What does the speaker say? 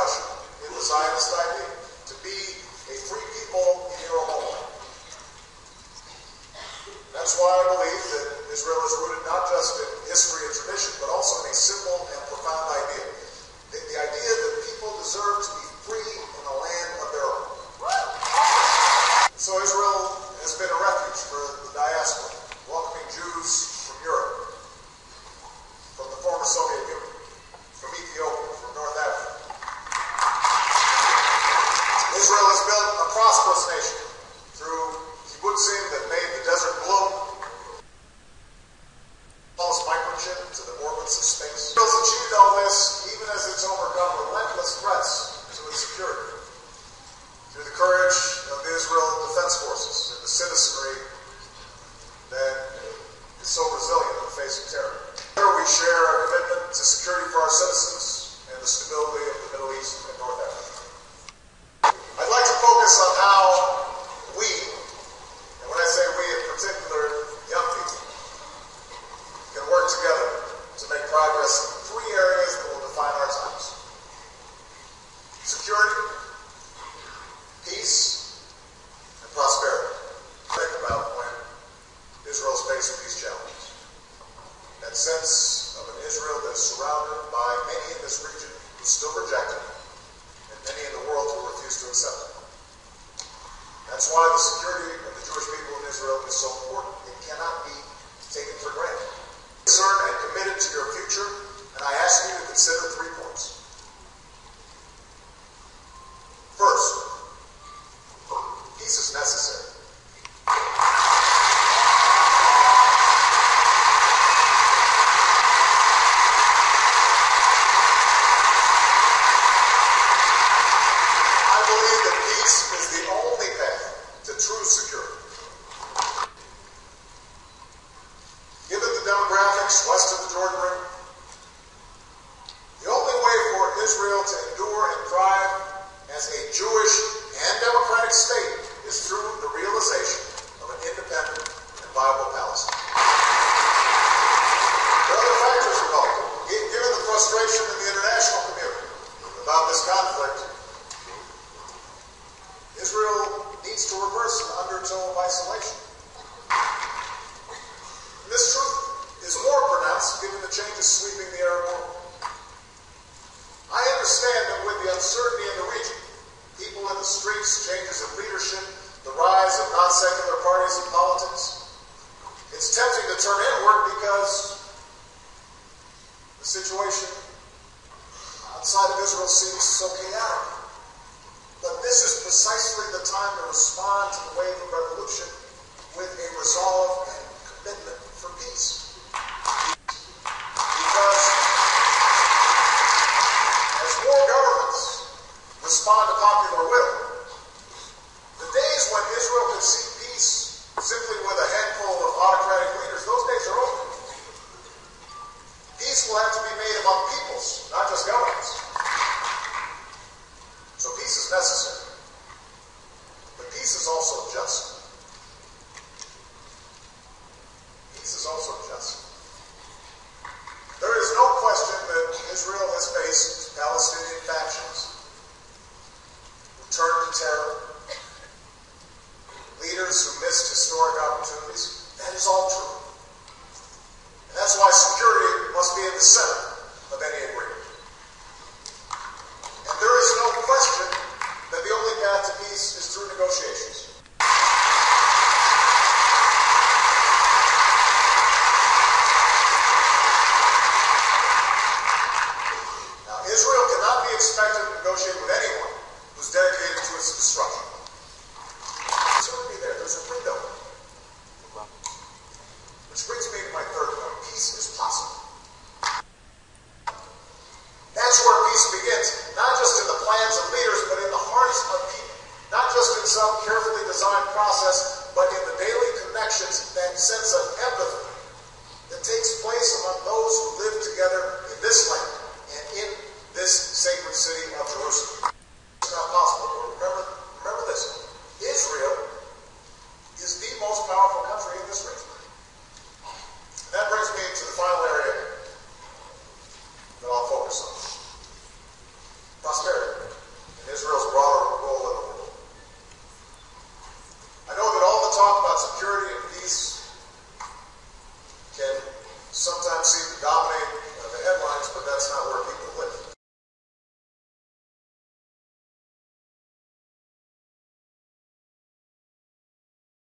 discussion in the Zionist idea, to be a free people in your homeland. That's why I believe that Israel is rooted not just in history and tradition, but also in a simple and profound idea. The idea that people deserve to be free in a land of their own. So Israel has been a refuge for the diaspora, welcoming Jews from Europe, from the former Soviet Union, from Ethiopia, from North Africa. Israel has built a prosperous nation through kibbutzim that made the desert bloom, smallest microchip to the orbits of space. Israel's achieved all this even as it's overcome relentless threats to its security. Through the courage of the Israel Defense Forces and the citizenry that is so resilient in the face of terror. Here we share our commitment to security for our citizens and the stability of the Middle East and North Africa. I'd like to focus on how we, and when I say we in particular, young people, can work together to make progress in three areas that will define our times: security, peace, and prosperity. Think about when Israel is faced with these challenges. That sense of an Israel that is surrounded by many in this region who still reject it, and many in the world who refuse to accept it. That's why the security of the Jewish people in Israel is so important. It cannot be taken for granted. Concerned and committed to your future, and I ask you to consider 3 points. First, peace is necessary. I believe that peace is the only path to true security. Given the demographics west of the Jordan River, the only way for Israel to endure and thrive as a Jewish and democratic state is through the realization of an independent and viable Palestine. There are other factors involved. Given the frustration in the international community about this conflict, Israel needs to reverse an undertow of isolation. And this truth is more pronounced given the changes sweeping the Arab world. I understand that with the uncertainty in the region, people in the streets, changes in leadership, the rise of non-secular parties in politics, it's tempting to turn inward because the situation outside of Israel seems so chaotic. But this is precisely the time to respond to the wave of revolution with a resolve and commitment for peace. Because as more governments respond to popular will, the days when Israel could seek peace simply with a handful of autocratic leaders, those days are over. Peace will have to be made among peoples, not just governments. So peace is necessary. But peace is also just. Peace is also just. There is no question that Israel has faced Palestinian factions who turned to terror, leaders who missed historic opportunities. That is all true. And that's why security must be at the center of any agreement. And there is no question that the only path to peace is through negotiations. Now, Israel cannot be expected to negotiate with anyone who's dedicated to its destruction. It's going to be there. There's a window. Which brings me to my third point. Peace is possible. That's where peace begins. Not just in the plans of leaders, but in the hearts of people. Not just in some carefully designed process, but in the daily connections, that sense of empathy that takes place among those who live together in this land and in this sacred city of Jerusalem. It's not possible. Remember